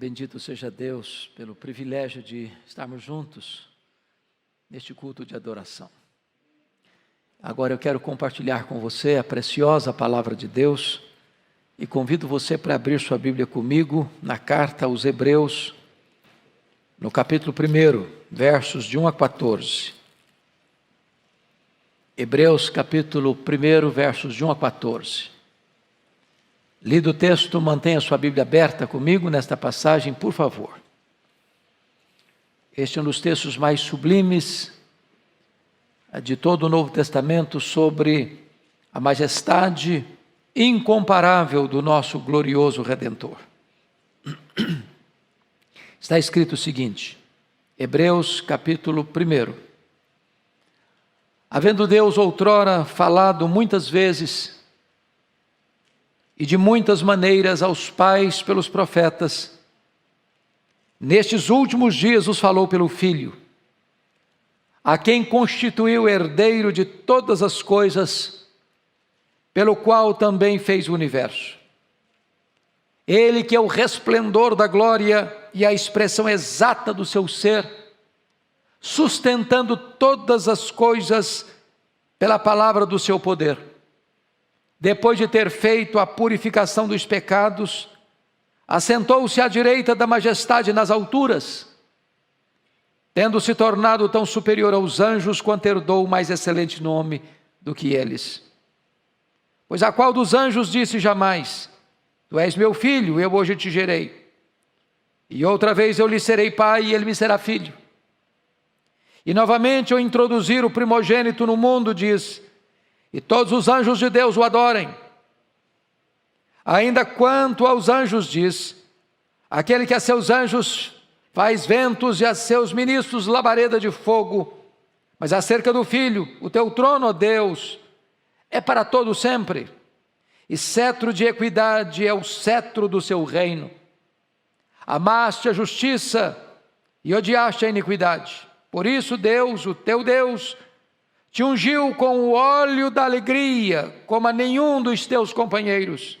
Bendito seja Deus pelo privilégio de estarmos juntos neste culto de adoração. Agora eu quero compartilhar com você a preciosa palavra de Deus e convido você para abrir sua Bíblia comigo na carta aos Hebreus, no capítulo 1, versos de 1 a 14. Hebreus capítulo 1, versos de 1 a 14. Lido o texto, mantenha sua Bíblia aberta comigo nesta passagem, por favor. Este é um dos textos mais sublimes de todo o Novo Testamento sobre a majestade incomparável do nosso glorioso Redentor. Está escrito o seguinte, Hebreus capítulo 1. Havendo Deus outrora falado muitas vezes e de muitas maneiras aos pais pelos profetas, nestes últimos dias os falou pelo Filho, a quem constituiu herdeiro de todas as coisas, pelo qual também fez o universo. Ele que é o resplendor da glória e a expressão exata do seu ser, sustentando todas as coisas pela palavra do seu poder. Depois de ter feito a purificação dos pecados, assentou-se à direita da majestade nas alturas, tendo se tornado tão superior aos anjos quanto herdou o mais excelente nome do que eles. Pois a qual dos anjos disse jamais, tu és meu filho, eu hoje te gerei. E outra vez eu lhe serei pai e ele me será filho. E novamente ao introduzir o primogênito no mundo diz, e todos os anjos de Deus o adorem. Ainda quanto aos anjos diz, aquele que a seus anjos faz ventos e a seus ministros labareda de fogo. Mas acerca do Filho, o teu trono, ó Deus, é para todo sempre. E cetro de equidade é o cetro do seu reino. Amaste a justiça e odiaste a iniquidade. Por isso Deus, o teu Deus, te ungiu com o óleo da alegria, como a nenhum dos teus companheiros.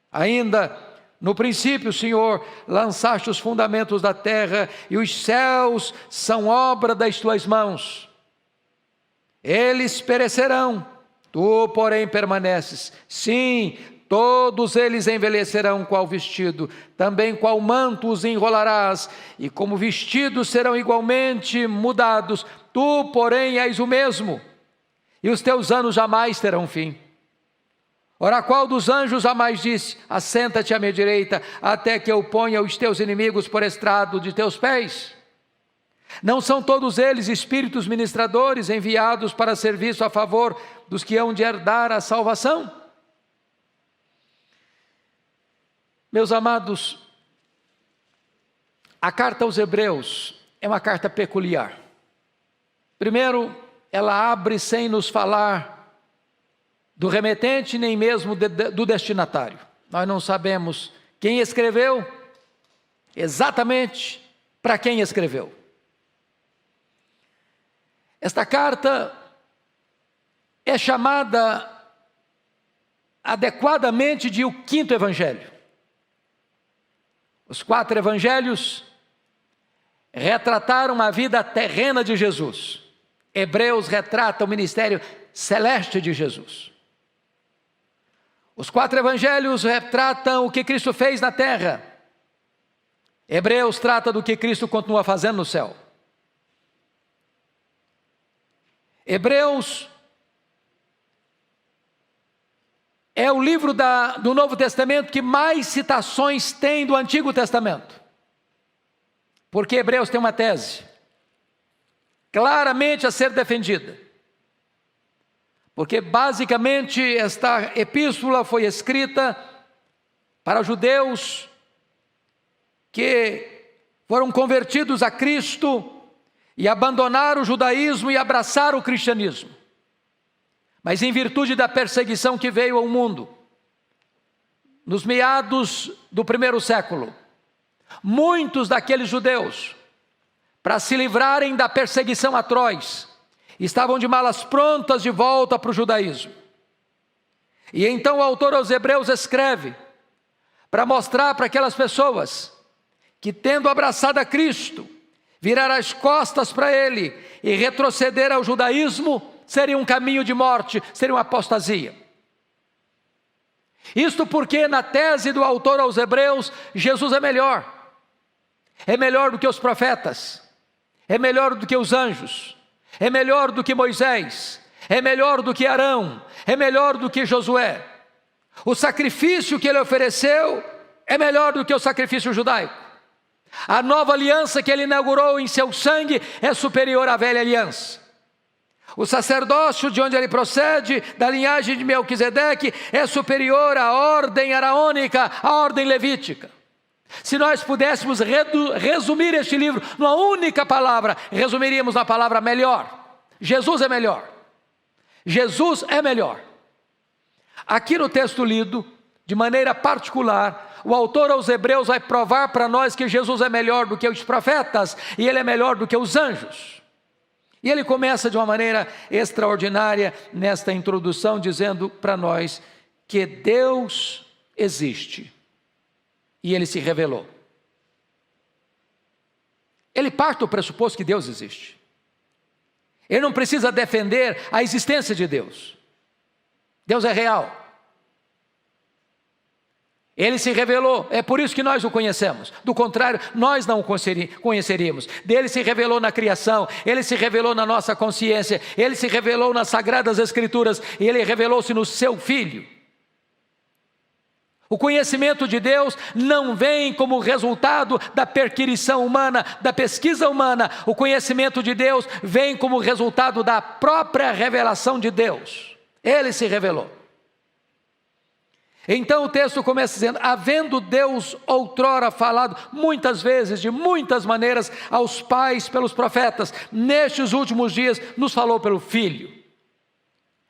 Ainda, no princípio, Senhor, lançaste os fundamentos da terra, e os céus são obra das tuas mãos. Eles perecerão, tu, porém, permaneces. Sim, todos eles envelhecerão qual vestido, também qual manto os enrolarás, e como vestidos serão igualmente mudados. Tu, porém, és o mesmo, e os teus anos jamais terão fim. Ora, qual dos anjos jamais disse, assenta-te à minha direita, até que eu ponha os teus inimigos por estrado de teus pés? Não são todos eles espíritos ministradores enviados para serviço a favor dos que hão de herdar a salvação? Meus amados, a carta aos Hebreus é uma carta peculiar. Primeiro, ela abre sem nos falar do remetente, nem mesmo do destinatário. Nós não sabemos quem escreveu, exatamente para quem escreveu. Esta carta é chamada adequadamente de o quinto evangelho. Os 4 evangelhos retrataram a vida terrena de Jesus. Hebreus retrata o ministério celeste de Jesus. Os 4 evangelhos retratam o que Cristo fez na terra. Hebreus trata do que Cristo continua fazendo no céu. Hebreus é o livro do Novo Testamento que mais citações tem do Antigo Testamento. Porque Hebreus tem uma tese claramente a ser defendida. Porque basicamente esta epístola foi escrita para judeus que foram convertidos a Cristo e abandonaram o judaísmo e abraçaram o cristianismo. Mas em virtude da perseguição que veio ao mundo, nos meados do 1º século, muitos daqueles judeus, para se livrarem da perseguição atroz, estavam de malas prontas de volta para o judaísmo. E então o autor aos Hebreus escreve para mostrar para aquelas pessoas que, tendo abraçado a Cristo, virar as costas para Ele e retroceder ao judaísmo, seria um caminho de morte, seria uma apostasia. Isto porque, na tese do autor aos Hebreus, Jesus é melhor do que os profetas, é melhor do que os anjos, é melhor do que Moisés, é melhor do que Arão, é melhor do que Josué. O sacrifício que ele ofereceu é melhor do que o sacrifício judaico. A nova aliança que ele inaugurou em seu sangue é superior à velha aliança. O sacerdócio de onde ele procede, da linhagem de Melquisedeque, é superior à ordem araônica, à ordem levítica. Se nós pudéssemos resumir este livro numa única palavra, resumiríamos na palavra melhor. Jesus é melhor. Jesus é melhor. Aqui no texto lido, de maneira particular, o autor aos Hebreus vai provar para nós que Jesus é melhor do que os profetas e ele é melhor do que os anjos. E ele começa de uma maneira extraordinária nesta introdução, dizendo para nós que Deus existe e ele se revelou. Ele parte do pressuposto que Deus existe. Ele não precisa defender a existência de Deus. Deus é real. Ele se revelou, é por isso que nós o conhecemos. Do contrário, nós não o conheceríamos. Dele se revelou na criação, ele se revelou na nossa consciência, ele se revelou nas Sagradas Escrituras e ele revelou-se no seu Filho. O conhecimento de Deus não vem como resultado da perquisição humana, da pesquisa humana. O conhecimento de Deus vem como resultado da própria revelação de Deus. Ele se revelou. Então o texto começa dizendo: havendo Deus outrora falado muitas vezes, de muitas maneiras, aos pais pelos profetas, nestes últimos dias nos falou pelo Filho.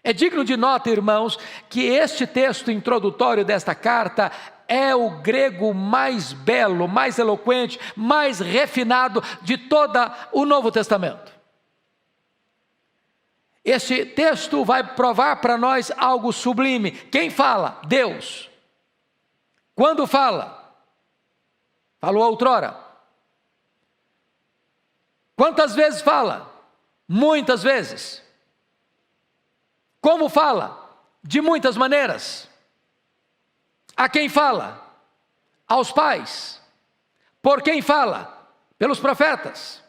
É digno de nota, irmãos, que este texto introdutório desta carta é o grego mais belo, mais eloquente, mais refinado de todo o Novo Testamento. Este texto vai provar para nós algo sublime. Quem fala? Deus. Quando fala? Falou outrora. Quantas vezes fala? Muitas vezes. Como fala? De muitas maneiras. A quem fala? Aos pais. Por quem fala? Pelos profetas.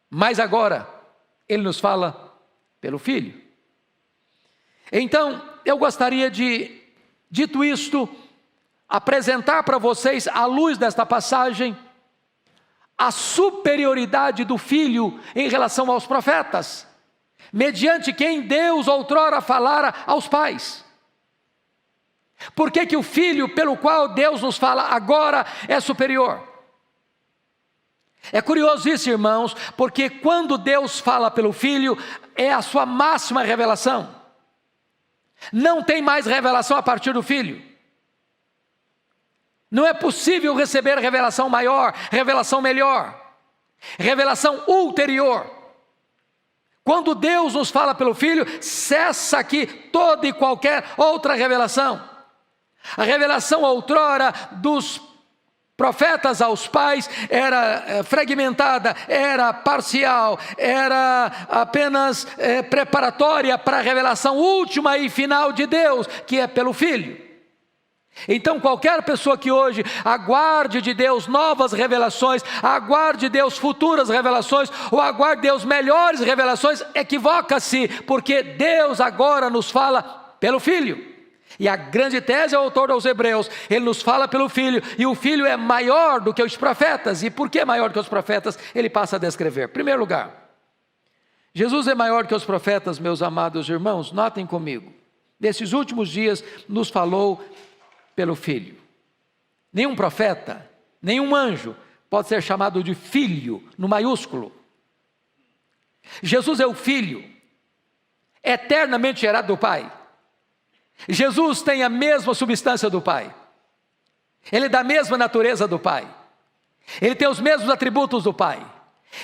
Mas agora ele nos fala pelo Filho. Então, eu gostaria de, dito isto, apresentar para vocês, à luz desta passagem, a superioridade do Filho em relação aos profetas, mediante quem Deus outrora falara aos pais. Por que o Filho, pelo qual Deus nos fala agora, é superior? É curioso isso, irmãos, porque quando Deus fala pelo Filho, é a sua máxima revelação. Não tem mais revelação a partir do Filho. Não é possível receber revelação maior, revelação melhor, revelação ulterior. Quando Deus nos fala pelo Filho, cessa aqui toda e qualquer outra revelação. A revelação outrora dos profetas aos pais era fragmentada, era parcial, era apenas preparatória para a revelação última e final de Deus, que é pelo Filho. Então qualquer pessoa que hoje aguarde de Deus novas revelações, aguarde de Deus futuras revelações, ou aguarde de Deus melhores revelações, equivoca-se, porque Deus agora nos fala pelo Filho. E a grande tese é o autor aos Hebreus, ele nos fala pelo Filho, e o Filho é maior do que os profetas. E por que maior do que os profetas? Ele passa a descrever. Em primeiro lugar, Jesus é maior que os profetas, meus amados irmãos. Notem comigo, nesses últimos dias nos falou pelo Filho. Nenhum profeta, nenhum anjo pode ser chamado de filho, no maiúsculo. Jesus é o Filho, eternamente gerado do Pai. Jesus tem a mesma substância do Pai. Ele é da mesma natureza do Pai. Ele tem os mesmos atributos do Pai.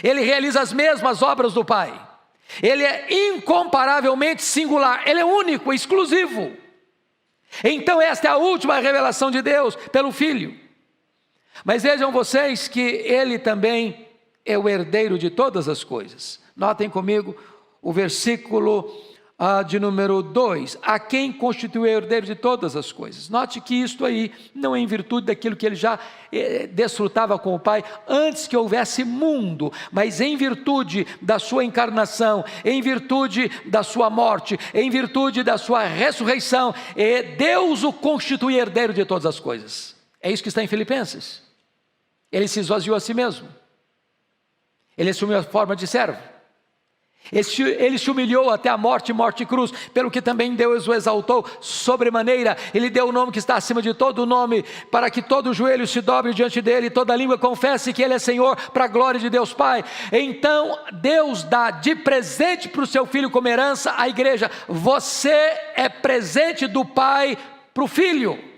Ele realiza as mesmas obras do Pai. Ele é incomparavelmente singular. Ele é único, exclusivo. Então esta é a última revelação de Deus pelo Filho. Mas vejam vocês que ele também é o herdeiro de todas as coisas. Notem comigo o versículo de número 2, a quem constituiu herdeiro de todas as coisas. Note que isto aí não é em virtude daquilo que ele já desfrutava com o Pai antes que houvesse mundo, mas em virtude da sua encarnação, em virtude da sua morte, em virtude da sua ressurreição, Deus o constitui herdeiro de todas as coisas. É isso que está em Filipenses. Ele se esvaziou a si mesmo, ele assumiu a forma de servo, ele se humilhou até a morte, morte e cruz, pelo que também Deus o exaltou sobremaneira. Ele deu o nome que está acima de todo nome, para que todo joelho se dobre diante dele, e toda língua confesse que ele é Senhor, para a glória de Deus Pai. Então Deus dá de presente para o seu Filho como herança a igreja. Você é presente do Pai para o Filho.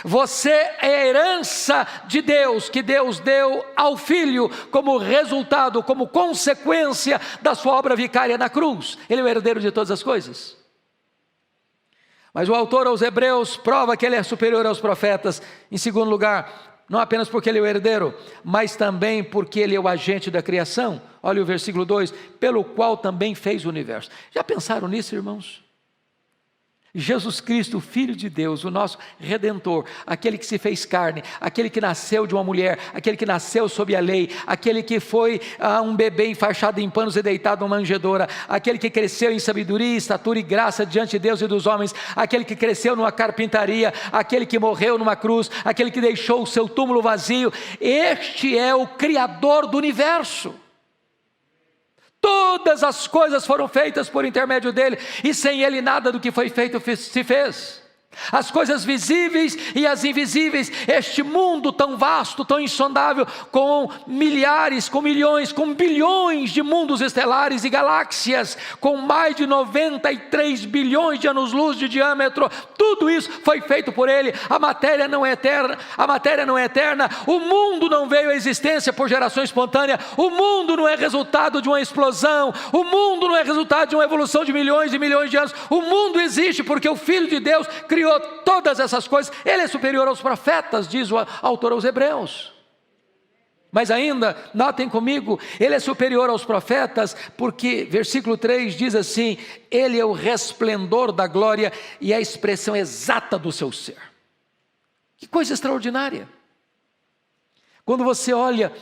Você é a herança de Deus, que Deus deu ao Filho, como resultado, como consequência da sua obra vicária na cruz. Ele é o herdeiro de todas as coisas. Mas o autor aos Hebreus prova que ele é superior aos profetas, em segundo lugar, não apenas porque ele é o herdeiro, mas também porque ele é o agente da criação. Olha o versículo 2, pelo qual também fez o universo. Já pensaram nisso, irmãos? Jesus Cristo, Filho de Deus, o nosso Redentor, aquele que se fez carne, aquele que nasceu de uma mulher, aquele que nasceu sob a lei, aquele que foi um bebê enfaixado em panos e deitado numa manjedoura, aquele que cresceu em sabedoria, estatura e graça diante de Deus e dos homens, aquele que cresceu numa carpintaria, aquele que morreu numa cruz, aquele que deixou o seu túmulo vazio. Este é o Criador do universo. Todas as coisas foram feitas por intermédio dele, e sem ele nada do que foi feito se fez. As coisas visíveis e as invisíveis, este mundo tão vasto, tão insondável, com milhares, com milhões, com bilhões de mundos estelares e galáxias, com mais de 93 bilhões de anos-luz de diâmetro, tudo isso foi feito por ele. A matéria não é eterna, o mundo não veio à existência por geração espontânea, o mundo não é resultado de uma explosão, o mundo não é resultado de uma evolução de milhões e milhões de anos, o mundo existe porque o Filho de Deus criou todas essas coisas. Ele é superior aos profetas, diz o autor aos Hebreus. Mas ainda, notem comigo, ele é superior aos profetas, porque versículo 3 diz assim, ele é o resplendor da glória e a expressão exata do seu ser. Que coisa extraordinária. Quando você olha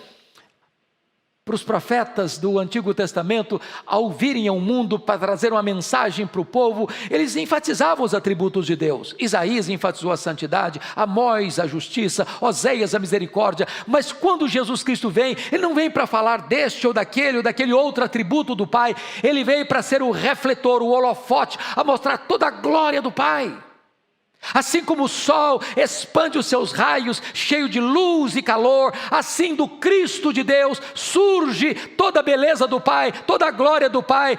para os profetas do Antigo Testamento, ao virem ao mundo para trazer uma mensagem para o povo, eles enfatizavam os atributos de Deus. Isaías enfatizou a santidade, Amós a justiça, Oséias a misericórdia, mas quando Jesus Cristo vem, ele não vem para falar deste ou daquele outro atributo do Pai, ele veio para ser o refletor, o holofote, a mostrar toda a glória do Pai. Assim como o sol expande os seus raios, cheio de luz e calor, assim do Cristo de Deus surge toda a beleza do Pai, toda a glória do Pai,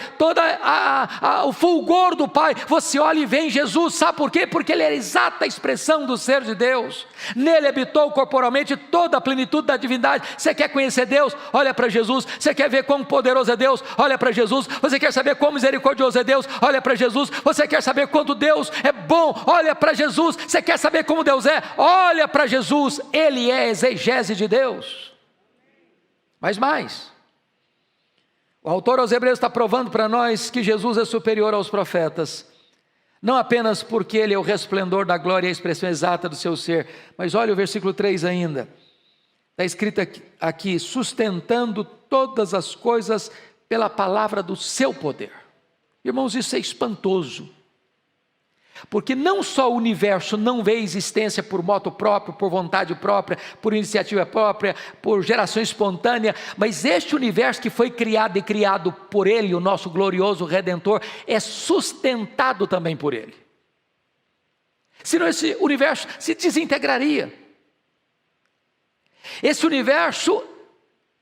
o fulgor do Pai. Você olha e vê em Jesus, sabe por quê? Porque ele é a exata expressão do ser de Deus. Nele habitou corporalmente toda a plenitude da divindade. Você quer conhecer Deus? Olha para Jesus. Você quer ver quão poderoso é Deus? Olha para Jesus. Você quer saber quão misericordioso é Deus? Olha para Jesus. Você quer saber quanto Deus é bom? Olha para Jesus. Você quer saber como Deus é? Olha para Jesus. Ele é a exegese de Deus. Mas mais, o autor aos Hebreus está provando para nós que Jesus é superior aos profetas, não apenas porque ele é o resplendor da glória e a expressão exata do seu ser, mas olha o versículo 3 ainda, está escrito aqui, sustentando todas as coisas pela palavra do seu poder. Irmãos, isso é espantoso, porque não só o universo não vê existência por moto próprio, por vontade própria, por iniciativa própria, por geração espontânea, mas este universo que foi criado e criado por ele, o nosso glorioso Redentor, é sustentado também por ele. Senão esse universo se desintegraria. Esse universo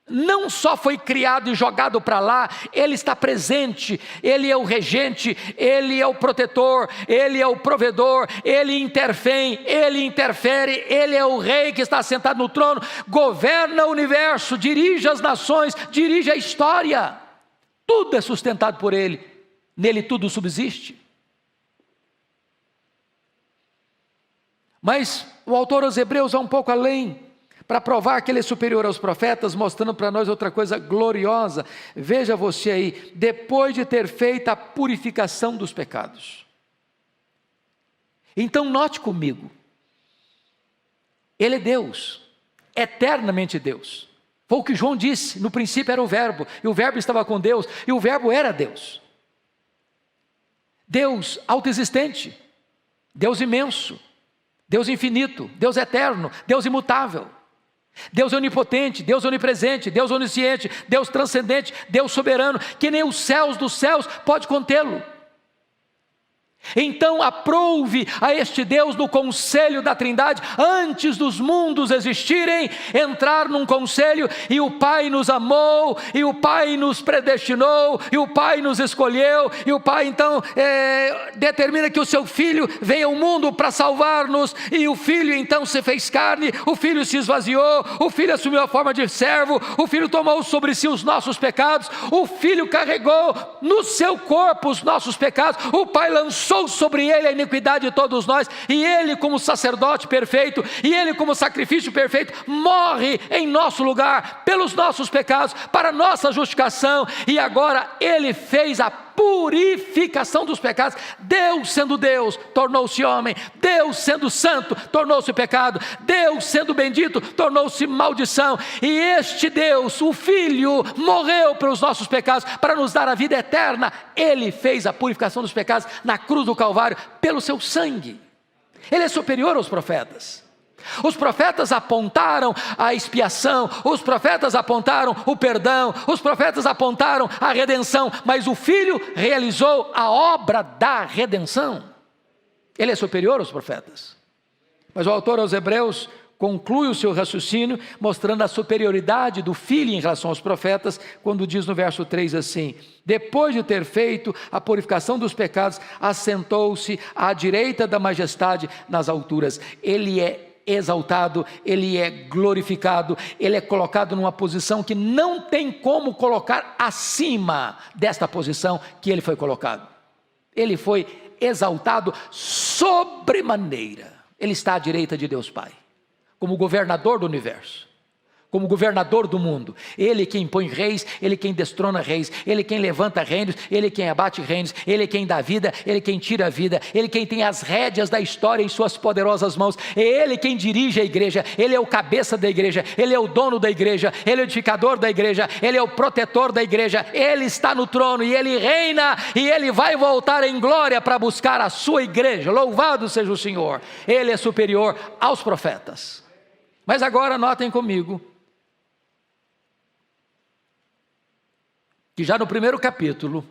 não só foi criado e jogado para lá, ele está presente, ele é o regente, ele é o protetor, ele é o provedor, ele intervém, ele interfere, ele é o rei que está sentado no trono, governa o universo, dirige as nações, dirige a história, tudo é sustentado por ele, nele tudo subsiste. Mas o autor aos Hebreus vai um pouco além, para provar que ele é superior aos profetas, mostrando para nós outra coisa gloriosa. Veja você aí, depois de ter feito a purificação dos pecados. Então note comigo, ele é Deus, eternamente Deus. Foi o que João disse, no princípio era o verbo, e o verbo estava com Deus, e o verbo era Deus. Deus autoexistente, Deus imenso, Deus infinito, Deus eterno, Deus imutável. Deus onipotente, Deus onipresente, Deus onisciente, Deus transcendente, Deus soberano, que nem os céus dos céus pode contê-lo. Então aprouve a este Deus no conselho da Trindade, antes dos mundos existirem, entrar num conselho, e o Pai nos amou, e o Pai nos predestinou, e o Pai nos escolheu, e o Pai então determina que o seu Filho venha ao mundo para salvar-nos, e o Filho então se fez carne, o Filho se esvaziou, o Filho assumiu a forma de servo, o Filho tomou sobre si os nossos pecados, o Filho carregou no seu corpo os nossos pecados, o Pai lançou sobre ele a iniquidade de todos nós, e ele como sacerdote perfeito, e ele como sacrifício perfeito, morre em nosso lugar, pelos nossos pecados, para nossa justificação, e agora ele fez a purificação dos pecados. Deus sendo Deus, tornou-se homem. Deus sendo santo, tornou-se pecado. Deus sendo bendito, tornou-se maldição. E este Deus, o Filho, morreu pelos nossos pecados, para nos dar a vida eterna. Ele fez a purificação dos pecados na cruz do Calvário, pelo seu sangue. Ele é superior aos profetas. Os profetas apontaram a expiação, os profetas apontaram o perdão, os profetas apontaram a redenção, mas o Filho realizou a obra da redenção. Ele é superior aos profetas. Mas o autor aos Hebreus conclui o seu raciocínio mostrando a superioridade do Filho em relação aos profetas, quando diz no verso 3 assim: depois de ter feito a purificação dos pecados, assentou-se à direita da majestade nas alturas. Ele é exaltado, ele é glorificado, ele é colocado numa posição que não tem como colocar acima desta posição que ele foi colocado. Ele foi exaltado sobremaneira. Ele está à direita de Deus Pai, como governador do universo, como governador do mundo. Ele quem põe reis, ele quem destrona reis, ele quem levanta reinos, ele quem abate reinos, ele quem dá vida, ele quem tira a vida, ele quem tem as rédeas da história em suas poderosas mãos, é ele quem dirige a igreja, ele é o cabeça da igreja, ele é o dono da igreja, ele é o edificador da igreja, ele é o protetor da igreja, ele está no trono e ele reina, e ele vai voltar em glória para buscar a sua igreja. Louvado seja o Senhor. Ele é superior aos profetas. Mas agora notem comigo que já no primeiro capítulo,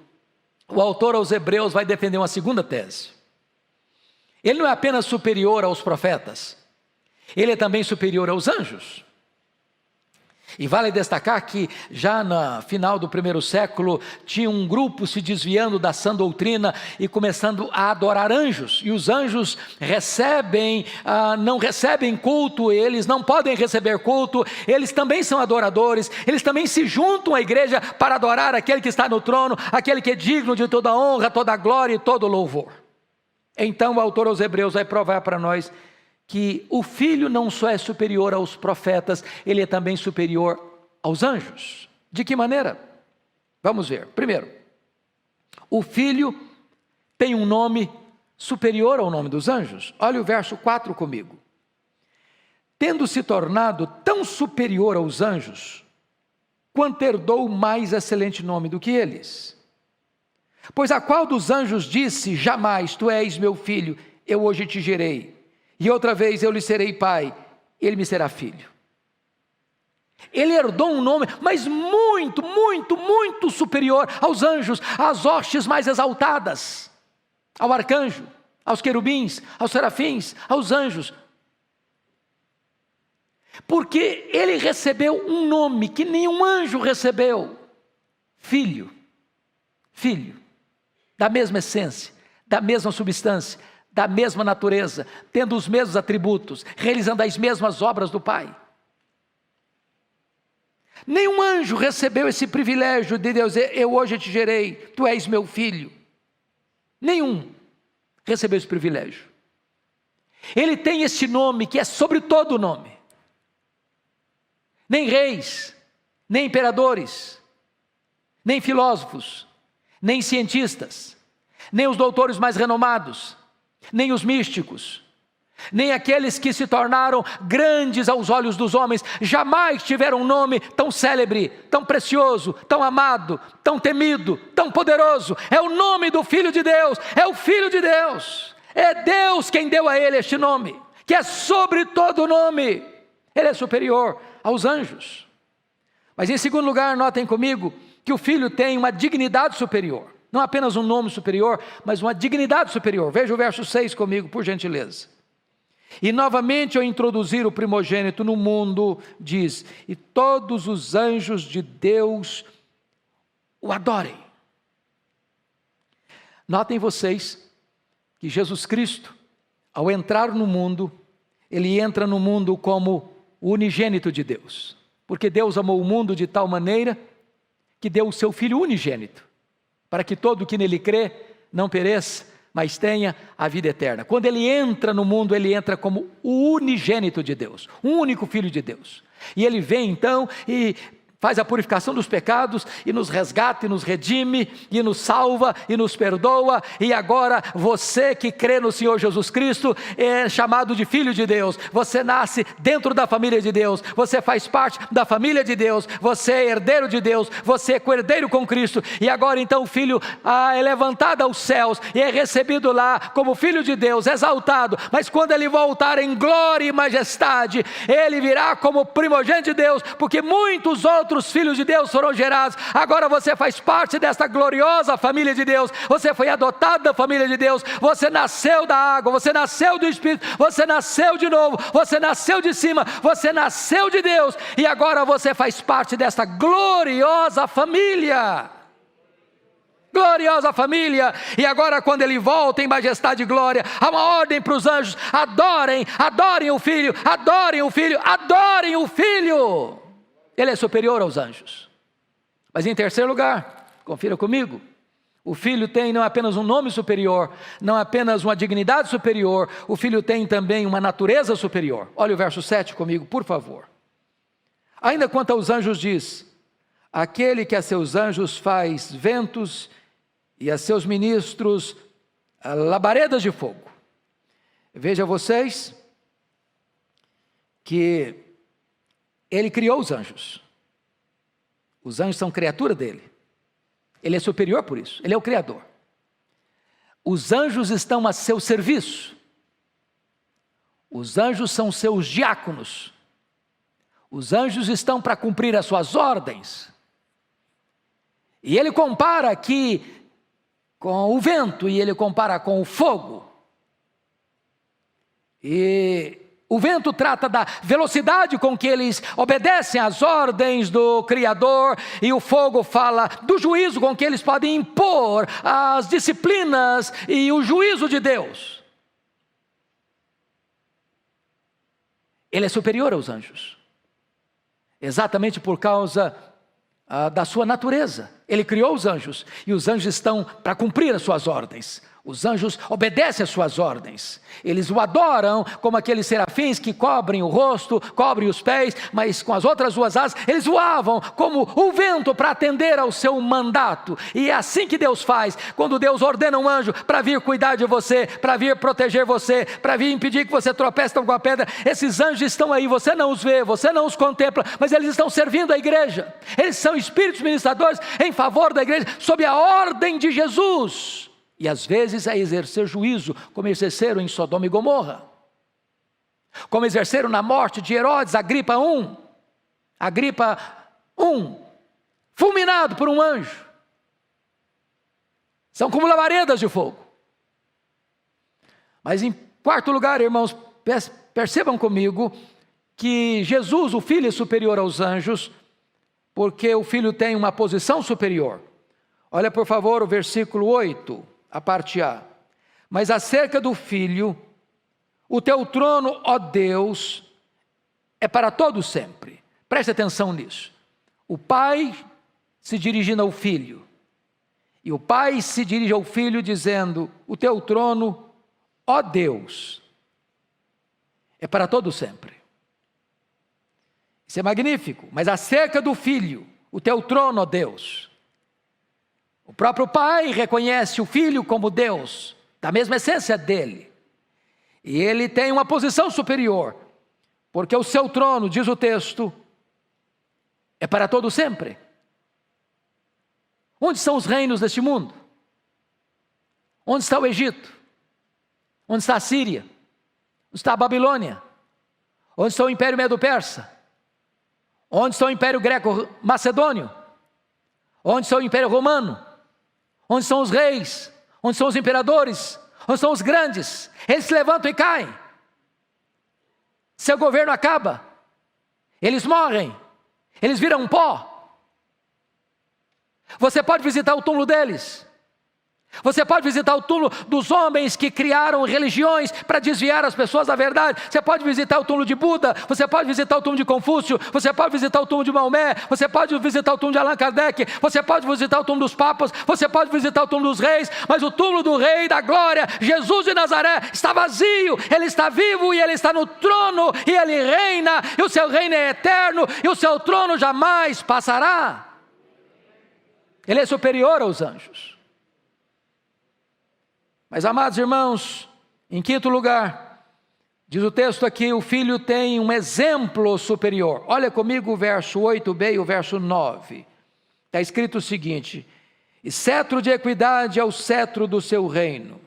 o autor aos Hebreus vai defender uma segunda tese. Ele não é apenas superior aos profetas, ele é também superior aos anjos. E vale destacar que já no final do primeiro século, tinha um grupo se desviando da sã doutrina e começando a adorar anjos. E os anjos não recebem culto, eles não podem receber culto, eles também são adoradores, eles também se juntam à igreja para adorar aquele que está no trono, aquele que é digno de toda honra, toda glória e todo louvor. Então o autor aos Hebreus vai provar para nós que o Filho não só é superior aos profetas, ele é também superior aos anjos. De que maneira? Vamos ver. Primeiro, o Filho tem um nome superior ao nome dos anjos. Olha o verso 4 comigo. Tendo se tornado tão superior aos anjos, quanto herdou mais excelente nome do que eles. Pois a qual dos anjos disse jamais: tu és meu filho, eu hoje te gerei, e outra vez eu lhe serei pai, ele me será filho. Ele herdou um nome, mas muito, muito, muito superior aos anjos, às hostes mais exaltadas, ao arcanjo, aos querubins, aos serafins, aos anjos. Porque ele recebeu um nome que nenhum anjo recebeu: filho. Filho, da mesma essência, da mesma substância, da mesma natureza, tendo os mesmos atributos, realizando as mesmas obras do Pai. Nenhum anjo recebeu esse privilégio de Deus dizer: eu hoje te gerei, tu és meu filho. Nenhum recebeu esse privilégio. Ele tem esse nome que é sobre todo nome. nem reis, nem imperadores, nem filósofos, nem cientistas, nem os doutores mais renomados, nem os místicos, nem aqueles que se tornaram grandes aos olhos dos homens, jamais tiveram um nome tão célebre, tão precioso, tão amado, tão temido, tão poderoso. É o nome do Filho de Deus, é o Filho de Deus. É Deus quem deu a ele este nome, que é sobre todo nome. Ele é superior aos anjos. Mas em segundo lugar, notem comigo que o Filho tem uma dignidade superior. Não apenas um nome superior, mas uma dignidade superior. Veja o verso 6 comigo, por gentileza. E novamente ao introduzir o primogênito no mundo, diz: e todos os anjos de Deus o adorem. Notem vocês que Jesus Cristo, ao entrar no mundo, ele entra no mundo como o unigênito de Deus. Porque Deus amou o mundo de tal maneira que deu o seu Filho unigênito, para que todo o que nele crê não pereça, mas tenha a vida eterna. Quando ele entra no mundo, ele entra como o unigênito de Deus, o único Filho de Deus. E ele vem então e faz a purificação dos pecados, e nos resgata, e nos redime, e nos salva, e nos perdoa. E agora você que crê no Senhor Jesus Cristo é chamado de Filho de Deus. Você nasce dentro da família de Deus, você faz parte da família de Deus, você é herdeiro de Deus, você é coerdeiro com Cristo. E agora então o Filho é levantado aos céus, e é recebido lá como Filho de Deus, exaltado. Mas quando ele voltar em glória e majestade, ele virá como primogênito de Deus, porque muitos outros filhos de Deus foram gerados. Agora você faz parte desta gloriosa família de Deus. Você foi adotado da família de Deus. Você nasceu da água, você nasceu do Espírito, você nasceu de novo, você nasceu de cima, você nasceu de Deus. E agora você faz parte desta gloriosa família. Gloriosa família. E agora quando ele volta em majestade e glória, há uma ordem para os anjos: adorem, adorem o Filho, adorem o Filho, adorem o Filho. Ele é superior aos anjos. Mas em terceiro lugar, confira comigo, o Filho tem não apenas um nome superior, não apenas uma dignidade superior, o Filho tem também uma natureza superior. Olha o verso 7 comigo, por favor. Ainda quanto aos anjos diz: aquele que a seus anjos faz ventos e a seus ministros labaredas de fogo. Veja vocês que ele criou os anjos. Os anjos são criatura dele. Ele é superior por isso, ele é o Criador. Os anjos estão a seu serviço. Os anjos são seus diáconos. Os anjos estão para cumprir as suas ordens. E ele compara aqui com o vento, e ele compara com o fogo. E o vento trata da velocidade com que eles obedecem às ordens do Criador, e o fogo fala do juízo com que eles podem impor as disciplinas e o juízo de Deus. Ele é superior aos anjos, exatamente por causa da sua natureza. Ele criou os anjos, e os anjos estão para cumprir as suas ordens. Os anjos obedecem às suas ordens. Eles o adoram como aqueles serafins que cobrem o rosto, cobrem os pés, mas com as outras duas asas eles voavam como o vento para atender ao seu mandato. E é assim que Deus faz. Quando Deus ordena um anjo para vir cuidar de você, para vir proteger você, para vir impedir que você tropece com alguma pedra, esses anjos estão aí. Você não os vê, você não os contempla, mas eles estão servindo a igreja. Eles são espíritos ministradores em favor da igreja, sob a ordem de Jesus. E às vezes a exercer juízo, como exerceram em Sodoma e Gomorra, como exerceram na morte de Herodes, Agripa I, fulminado por um anjo. São como labaredas de fogo. Mas em quarto lugar, irmãos, percebam comigo que Jesus, o Filho, é superior aos anjos, porque o Filho tem uma posição superior. Olha por favor o versículo 8. A parte A. Mas acerca do Filho, o teu trono, ó Deus, é para todo sempre. Preste atenção nisso. O Pai se dirigindo ao Filho, e o Pai se dirige ao Filho dizendo: o teu trono, ó Deus, é para todo sempre. Isso é magnífico. Mas acerca do Filho, o teu trono, ó Deus. O próprio Pai reconhece o Filho como Deus, da mesma essência dele. E ele tem uma posição superior, porque o seu trono, diz o texto, é para todo sempre. Onde são os reinos deste mundo? Onde está o Egito? Onde está a Síria? Onde está a Babilônia? Onde está o Império Medo-Persa? Onde está o Império Greco-Macedônio? Onde está o Império Romano? Onde são os reis? Onde são os imperadores? Onde são os grandes? Eles se levantam e caem. Seu governo acaba. Eles morrem. Eles viram pó. Você pode visitar o túmulo deles. Você pode visitar o túmulo dos homens que criaram religiões para desviar as pessoas da verdade. Você pode visitar o túmulo de Buda. Você pode visitar o túmulo de Confúcio. Você pode visitar o túmulo de Maomé. Você pode visitar o túmulo de Allan Kardec. Você pode visitar o túmulo dos papas. Você pode visitar o túmulo dos reis. Mas o túmulo do Rei da Glória, Jesus de Nazaré, está vazio. Ele está vivo e Ele está no trono. E Ele reina. E o seu reino é eterno. E o seu trono jamais passará. Ele é superior aos anjos. Mas, amados irmãos, em quinto lugar, diz o texto aqui, o Filho tem um exemplo superior. Olha comigo o verso 8b e o verso 9. Está escrito o seguinte: e cetro de equidade é o cetro do seu reino.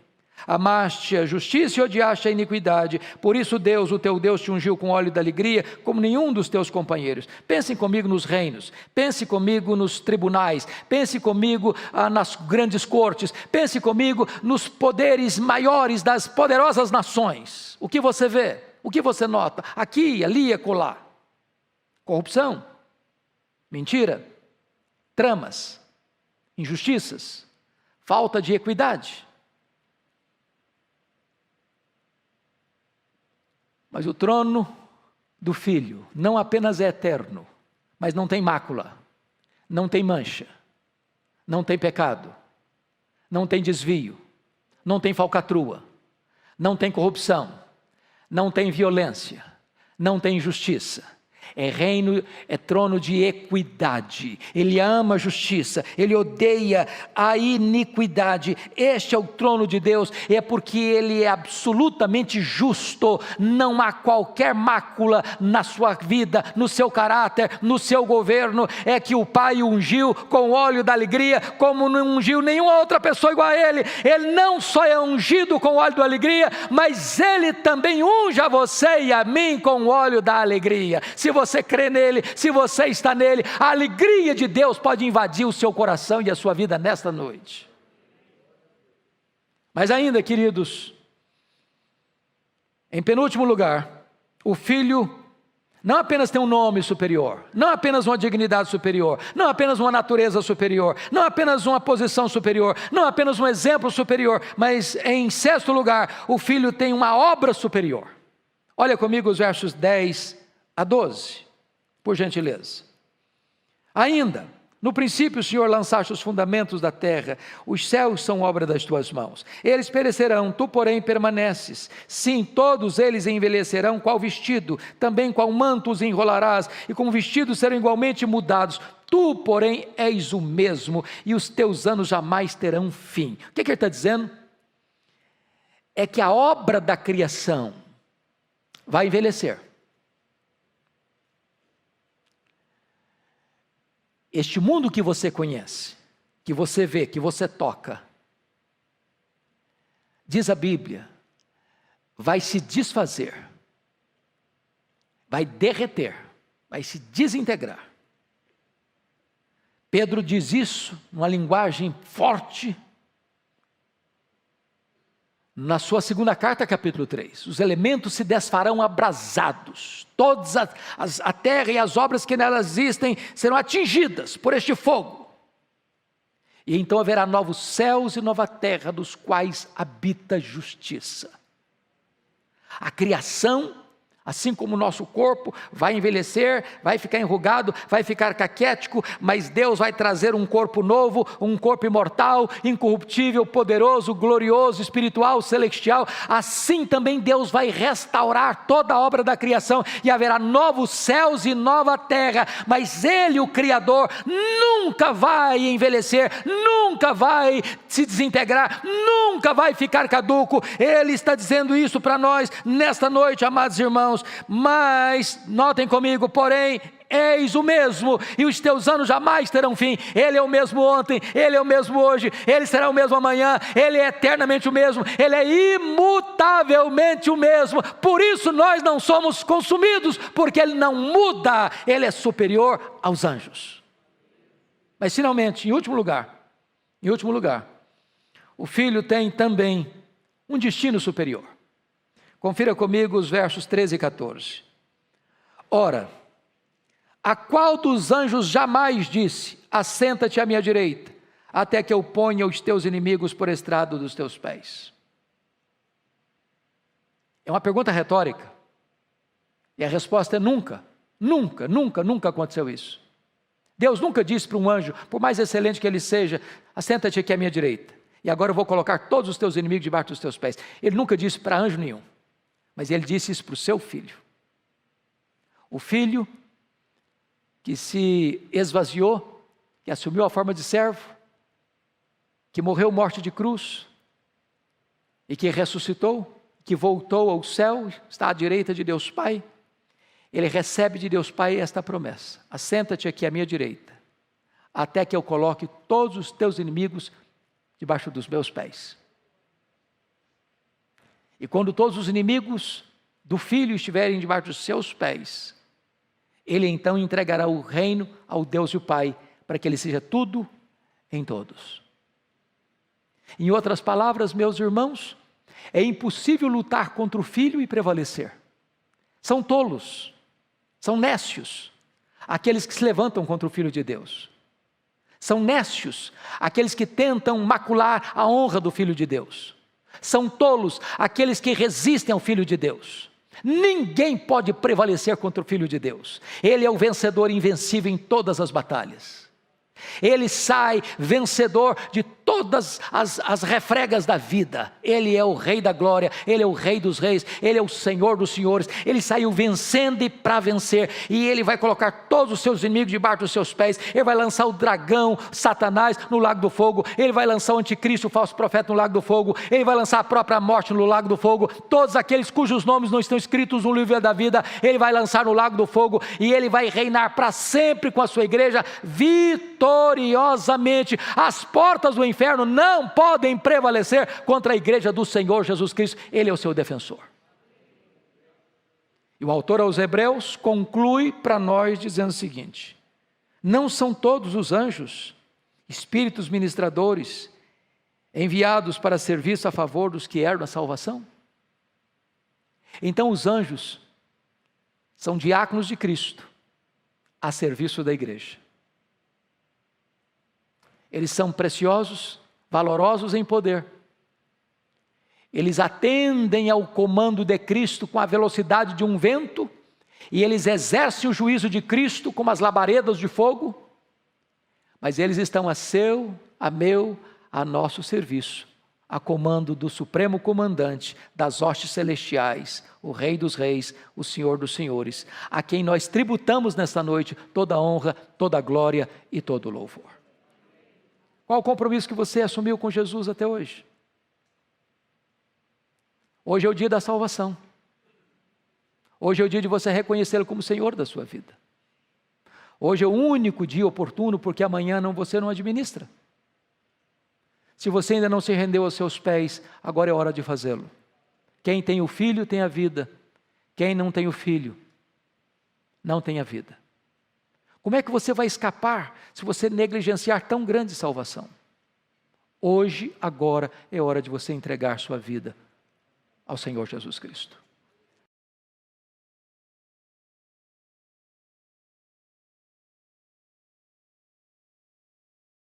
Amaste a justiça e odiaste a iniquidade. Por isso Deus, o teu Deus, te ungiu com óleo da alegria, como nenhum dos teus companheiros. Pensem comigo nos reinos, pense comigo nos tribunais, pense comigo nas grandes cortes, pense comigo nos poderes maiores das poderosas nações. O que você vê? O que você nota? Aqui, ali e acolá. Corrupção, mentira, tramas, injustiças, falta de equidade. Mas o trono do Filho não apenas é eterno, mas não tem mácula, não tem mancha, não tem pecado, não tem desvio, não tem falcatrua, não tem corrupção, não tem violência, não tem injustiça. É reino, é trono de equidade. Ele ama a justiça, Ele odeia a iniquidade. Este é o trono de Deus, e é porque Ele é absolutamente justo. Não há qualquer mácula na sua vida, no seu caráter, no seu governo. É que o Pai o ungiu com o óleo da alegria, como não ungiu nenhuma outra pessoa igual a Ele. Ele não só é ungido com o óleo da alegria, mas Ele também unge a você e a mim com o óleo da alegria. Se você crê nele, se você está nele, a alegria de Deus pode invadir o seu coração e a sua vida nesta noite. Mas ainda, queridos, em penúltimo lugar, o Filho não apenas tem um nome superior, não apenas uma dignidade superior, não apenas uma natureza superior, não apenas uma posição superior, não apenas um exemplo superior, mas em sexto lugar, o Filho tem uma obra superior. Olha comigo os versos 10 a 12, por gentileza. Ainda, no princípio, Senhor, lançaste os fundamentos da terra, os céus são obra das tuas mãos. Eles perecerão, tu, porém, permaneces. Sim, todos eles envelhecerão qual vestido, também qual manto os enrolarás, e como vestidos serão igualmente mudados. Tu, porém, és o mesmo, e os teus anos jamais terão fim. O que ele está dizendo? É que a obra da criação vai envelhecer. Este mundo que você conhece, que você vê, que você toca, diz a Bíblia, vai se desfazer, vai derreter, vai se desintegrar. Pedro diz isso numa linguagem forte, na sua segunda carta, capítulo 3, os elementos se desfarão abrasados, todas a terra e as obras que nelas existem serão atingidas por este fogo, e então haverá novos céus e nova terra, dos quais habita justiça. A criação, Assim como o nosso corpo vai envelhecer, vai ficar enrugado, vai ficar caquético, mas Deus vai trazer um corpo novo, um corpo imortal, incorruptível, poderoso, glorioso, espiritual, celestial. Assim também Deus vai restaurar toda a obra da criação e haverá novos céus e nova terra. Mas Ele, o Criador, nunca vai envelhecer, nunca vai se desintegrar, nunca vai ficar caduco. Ele está dizendo isso para nós nesta noite, amados irmãos. Mas, notem comigo, porém, eis o mesmo, e os teus anos jamais terão fim. Ele é o mesmo ontem, Ele é o mesmo hoje, Ele será o mesmo amanhã, Ele é eternamente o mesmo, Ele é imutavelmente o mesmo. Por isso nós não somos consumidos, porque Ele não muda, Ele é superior aos anjos. Mas finalmente, em último lugar, o Filho tem também um destino superior. Confira comigo os versos 13 e 14. Ora, a qual dos anjos jamais disse: assenta-te à minha direita, até que eu ponha os teus inimigos por estrado dos teus pés? É uma pergunta retórica. E a resposta é nunca, nunca, nunca, nunca aconteceu isso. Deus nunca disse para um anjo, por mais excelente que ele seja: assenta-te aqui à minha direita, e agora eu vou colocar todos os teus inimigos debaixo dos teus pés. Ele nunca disse para anjo nenhum. Mas Ele disse isso para o seu Filho. O Filho que se esvaziou, que assumiu a forma de servo, que morreu morte de cruz, e que ressuscitou, que voltou ao céu, está à direita de Deus Pai. Ele recebe de Deus Pai esta promessa: assenta-te aqui à minha direita, até que eu coloque todos os teus inimigos debaixo dos meus pés. E quando todos os inimigos do Filho estiverem debaixo dos seus pés, Ele então entregará o reino ao Deus e o Pai, para que Ele seja tudo em todos. Em outras palavras, meus irmãos, é impossível lutar contra o Filho e prevalecer. São tolos, são nécios, aqueles que se levantam contra o Filho de Deus. São nécios aqueles que tentam macular a honra do Filho de Deus. São tolos aqueles que resistem ao Filho de Deus. Ninguém pode prevalecer contra o Filho de Deus. Ele é o vencedor invencível em todas as batalhas. Ele sai vencedor de todas as refregas da vida. Ele é o Rei da glória, Ele é o Rei dos reis, Ele é o Senhor dos senhores. Ele saiu vencendo e para vencer, e Ele vai colocar todos os seus inimigos debaixo dos seus pés. Ele vai lançar o dragão, Satanás, no lago do fogo. Ele vai lançar o anticristo, o falso profeta, no lago do fogo. Ele vai lançar a própria morte no lago do fogo. Todos aqueles cujos nomes não estão escritos no livro da vida, Ele vai lançar no lago do fogo, e Ele vai reinar para sempre com a sua igreja, vitoriosamente. As portas do inferno não podem prevalecer contra a igreja do Senhor Jesus Cristo. Ele é o seu defensor. E o autor aos Hebreus conclui para nós dizendo o seguinte: não são todos os anjos espíritos ministradores enviados para serviço a favor dos que herdam a salvação? Então os anjos são diáconos de Cristo a serviço da igreja. Eles são preciosos, valorosos em poder. Eles atendem ao comando de Cristo com a velocidade de um vento, e eles exercem o juízo de Cristo como as labaredas de fogo, mas eles estão a seu, a meu, a nosso serviço, a comando do supremo comandante das hostes celestiais, o Rei dos reis, o Senhor dos senhores, a quem nós tributamos nesta noite toda a honra, toda a glória e todo o louvor. Qual o compromisso que você assumiu com Jesus até hoje? Hoje é o dia da salvação. Hoje é o dia de você reconhecê-lo como Senhor da sua vida. Hoje é o único dia oportuno, porque amanhã você não administra. Se você ainda não se rendeu aos seus pés, agora é hora de fazê-lo. Quem tem o Filho tem a vida. Quem não tem o Filho, não tem a vida. Como é que você vai escapar se você negligenciar tão grande salvação? Hoje, agora, é hora de você entregar sua vida ao Senhor Jesus Cristo.